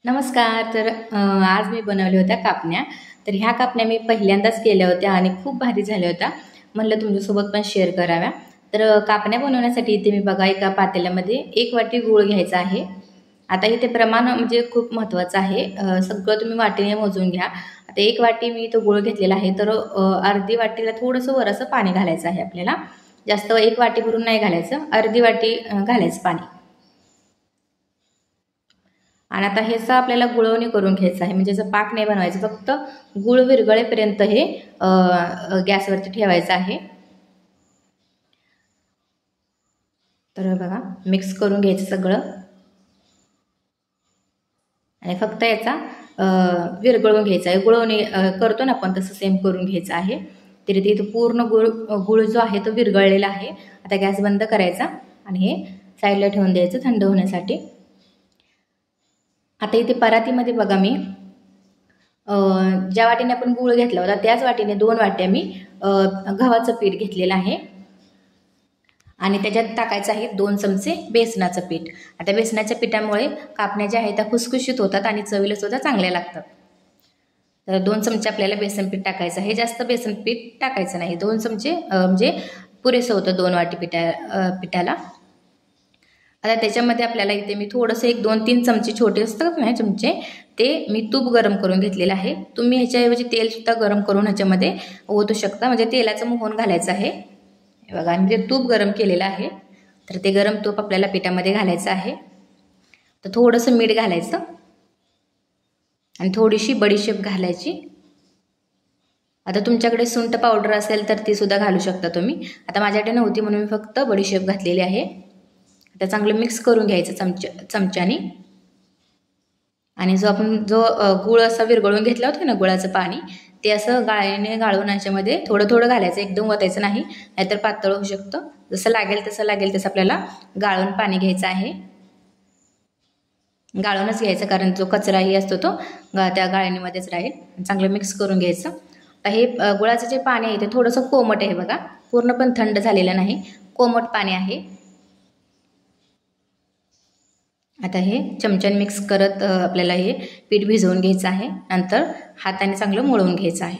नमस्कार. आज मी बनवल्या होत्या कापण्या. तर ह्या कापण्या मी पहिल्यांदाच केल्या होत्या आणि खूप भारी झाल्या होत्या. म्हणलं तुमच्यासोबत पण शेअर कराव्या. तर कापण्या बनवण्यासाठी इथे मी बघा एका पातेल्यामध्ये 1 वाटी गूळ घ्यायचा आहे. आता इथे प्रमाण म्हणजे खूप महत्त्वाचं आहे. सगळं तुम्ही वाटीने मोजून घ्या. आता 1 वाटी मी तो गूळ घेतलेला आहे. तर अर्धी वाटीला थोडंसं वरचं पाणी घालायचं आहे आपल्याला. जास्त 1 वाटी भरून नाही घालायचं, अर्धी वाटी घालायचं पाणी. आणि आता ह्याचा आपल्याला गुळवणी करून घ्यायचं आहे. म्हणजे याचा पाक नाही बनवायचं, फक्त गुळ विरघळेपर्यंत हे गॅसवरती ठेवायचं आहे. तर बघा मिक्स करून घ्यायचं सगळं आणि फक्त याचा विरघळून घ्यायचा आहे. गुळवणी करतो ना आपण तसं सेम करून घ्यायचं आहे. तरी ते इथं पूर्ण गुळ जो आहे तो विरघळलेला आहे. आता गॅस बंद करायचा आणि हे साईडला ठेवून द्यायचं थंड होण्यासाठी. आता इथे परातीमध्ये बघा मी ज्या वाटीने आपण गूळ घेतला होता त्याच वाटीने 2 वाट्या मी गव्हाचं पीठ घेतलेलं आहे आणि त्याच्यात टाकायचं आहे 2 चमचे बेसनाचं पीठ. आता बेसनाच्या पिठामुळे कापण्या ज्या आहेत त्या खुसखुशीत होतात आणि चवीला सुद्धा चांगल्या लागतात. तर 2 चमचे आपल्याला बेसन पीठ टाकायचं आहे. जास्त बेसन पीठ टाकायचं नाही, 2 चमचे म्हणजे पुरेसं होतं 2 वाटी पिठाला. आता त्याच्यामध्ये आपल्याला इथे मी थोडंसं 1-2-3 चमचे छोटे असतात ना चमचे, ते मी तूप गरम करून घेतलेलं आहे. तुम्ही ह्याच्याऐवजी तेलसुद्धा गरम करून ह्याच्यामध्ये ओतू शकता, म्हणजे तेलाचं मोहन घालायचं आहे. बघा मी ते तूप गरम केलेलं आहे. तर ते गरम तूप आपल्याला पिठामध्ये घालायचं आहे. तर थोडंसं मीठ घालायचं आणि थोडीशी बडीशेप घालायची. आता तुमच्याकडे सुंठ पावडर असेल तर ती सुद्धा घालू शकता तुम्ही. आता माझ्याकडे नव्हती म्हणून मी फक्त बडीशेप घातलेली आहे. आता चांगलं मिक्स करून घ्यायचं चमच्याने. आणि जो गूळ असा विरघळून घेतला होता ना गुळाचं पाणी, ते असं गाळणीने गाळून याच्यामध्ये थोडं थोडं घालायचं, एकदम ओतायचं नाही, नाहीतर पातळ होऊ शकतं. जसं लागेल तसं आपल्याला गाळून पाणी घ्यायचं आहे. गाळूनच घ्यायचं, कारण जो कचराही असतो तो त्या गाळणीमध्येच राहील. चांगलं मिक्स करून घ्यायचं. आता हे गुळाचं जे पाणी आहे ते थोडंसं कोमट आहे बघा, पूर्ण पण थंड झालेलं नाही, कोमट पाणी आहे. आता हे चमच्याने मिक्स करत आपल्याला हे पीठ भिजवून घ्यायचं आहे. नंतर हाताने चांगलं मळून घ्यायचं आहे.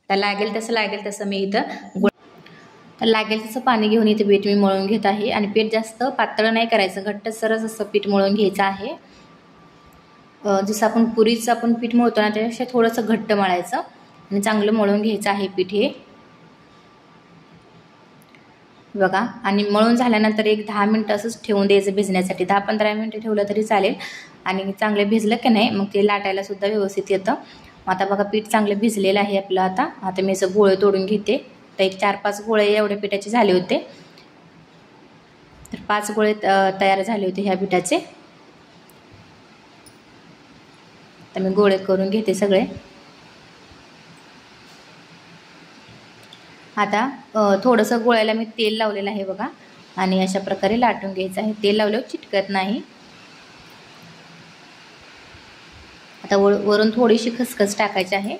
तर लागेल तसं मी इथं लागेल तसं पाणी घेऊन इथे पीठ मी मळून घेत आहे. आणि पीठ जास्त पातळ नाही करायचं, घट्ट सरस असं पीठ मळून घ्यायचं आहे. जसं आपण पुरीचं पीठ मळतो ना त्यापेक्षा थोडंसं घट्ट मळायचं आणि चांगलं मळून घ्यायचं आहे पीठ हे बघा. आणि मळून झाल्यानंतर 10 मिनटं असंच ठेवून द्यायचं भिजण्यासाठी. 10-15 मिनटं ठेवलं तरी चालेल. आणि चांगलं भिजलं की नाही मग ते लाटायला सुद्धा व्यवस्थित येतं. आता बघा पीठ चांगलं भिजलेलं आहे आपलं. आता मी असं गोळे तोडून घेते. तर 4-5 गोळे एवढे पिठाचे झाले होते. तर 5 गोळे तयार झाले होते ह्या पिठाचे. तर मी गोळे करून घेते सगळे. आता थोडंसं गोळ्याला मी तेल लावलेलं आहे बघा, आणि अशा प्रकारे लाटून घ्यायचं आहे. तेल लावल्यावर चिटकत नाही. आता वरून थोडीशी खसखस टाकायची आहे.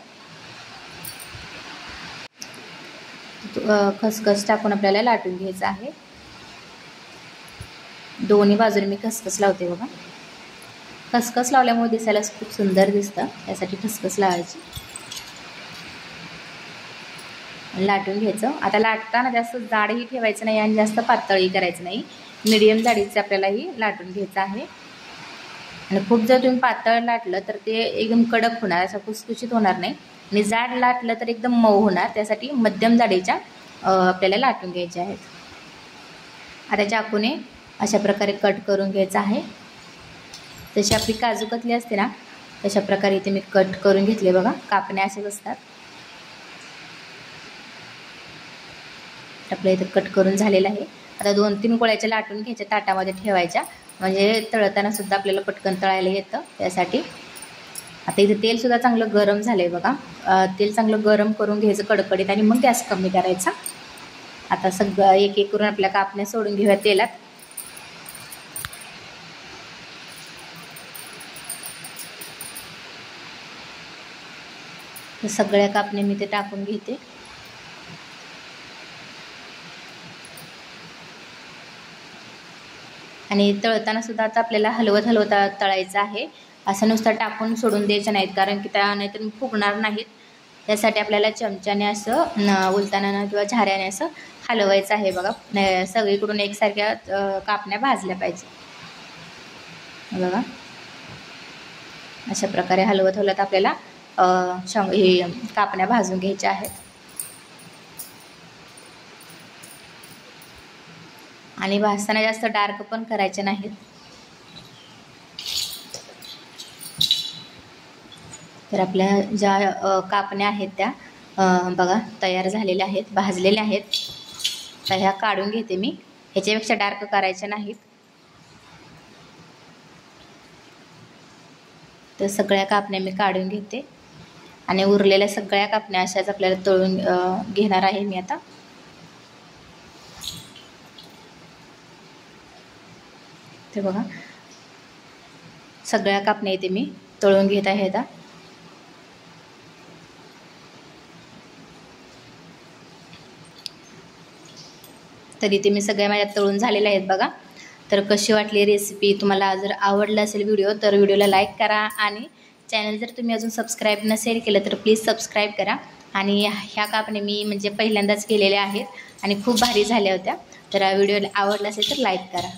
खसखस टाकून आपल्याला लाटून घ्यायचं आहे. दोन्ही बाजूने मी खसखस लावते बघा. खसखस लावल्यामुळे दिसायला खूप सुंदर दिसतं, यासाठी खसखस लावायची. लाटून घ्यायचं. आता लाटताना जास्त जाडही ठेवायचं नाही आणि जास्त पातळही करायचं नाही, मीडियम जाडीचं आपल्यालाही लाटून घ्यायचं आहे. आणि खूप जर तुम्ही पातळ लाटलं तर ते एकदम कडक होणार, असं खुसखुशीत होणार नाही. आणि जाड लाटलं तर एकदम मऊ होणार. त्यासाठी मध्यम जाडीच्या आपल्याला लाटून घ्यायच्या आहेत. आता चाकूने अशा प्रकारे कट करून घ्यायचं आहे. जशी आपली काजू कतली असते ना तशा प्रकारे इथे मी कट करून घेतले बघा. कापण्या असेच असतात. आपल्या इथं कट करून झालेलं आहे. आता 2-3 गोळ्याच्या लाटून घ्यायच्या, ताटामध्ये ठेवायच्या, म्हणजे तळताना सुद्धा आपल्याला पटकन तळायला येतं त्यासाठी. आता इथे तेलसुद्धा चांगलं गरम झालं आहे बघा. तेल चांगलं गरम करून घ्यायचं कडकडीत आणि मग गॅस कमी करायचा. आता सगळं एक एक करून आपल्या कापण्या सोडून घेऊया तेलात. तर सगळ्या कापण्या मी ते टाकून घेते. आणि तळताना सुद्धा आता आपल्याला हलवत हलवत तळायचं आहे. असं नुसतं टाकून सोडून द्यायचं नाहीत, कारण की त्या नाहीतर फुगणार नाहीत. त्यासाठी आपल्याला चमच्याने असं उलताना किंवा झाऱ्याने असं हलवायचं आहे बघा. सगळीकडून एकसारख्या कापण्या भाजल्या पाहिजे बघा. अशा प्रकारे हलवत हलवत आपल्याला हे कापण्या भाजून घ्यायच्या आहेत. आणि भाजताना जास्त डार्क पण करायचे नाहीत. तर आपल्या ज्या कापण्या आहेत त्या बघा तयार झालेल्या आहेत, भाजलेल्या आहेत. तर ह्या काढून घेते मी. ह्याच्यापेक्षा डार्क करायच्या नाहीत. तर सगळ्या कापण्या मी काढून घेते आणि उरलेल्या सगळ्या कापण्या अशाच आपल्याला तळून घेणार आहे मी आता. तर बघा सगळ्या कापण्या इथे मी तळून घेत आहे आता. तर इथे मी सगळ्या माझ्या तळून झालेल्या आहेत बघा. तर कशी वाटली रेसिपी, तुम्हाला जर आवडला असेल व्हिडिओ तर व्हिडिओला लाईक करा. आणि चॅनल जर तुम्ही अजून सबस्क्राईब नसेल केलं तर प्लीज सबस्क्राईब करा. आणि ह्या कापण्या मी म्हणजे पहिल्यांदाच केलेल्या आहेत आणि खूप भारी झाल्या होत्या. तर व्हिडिओ आवडला असेल तर लाईक करा.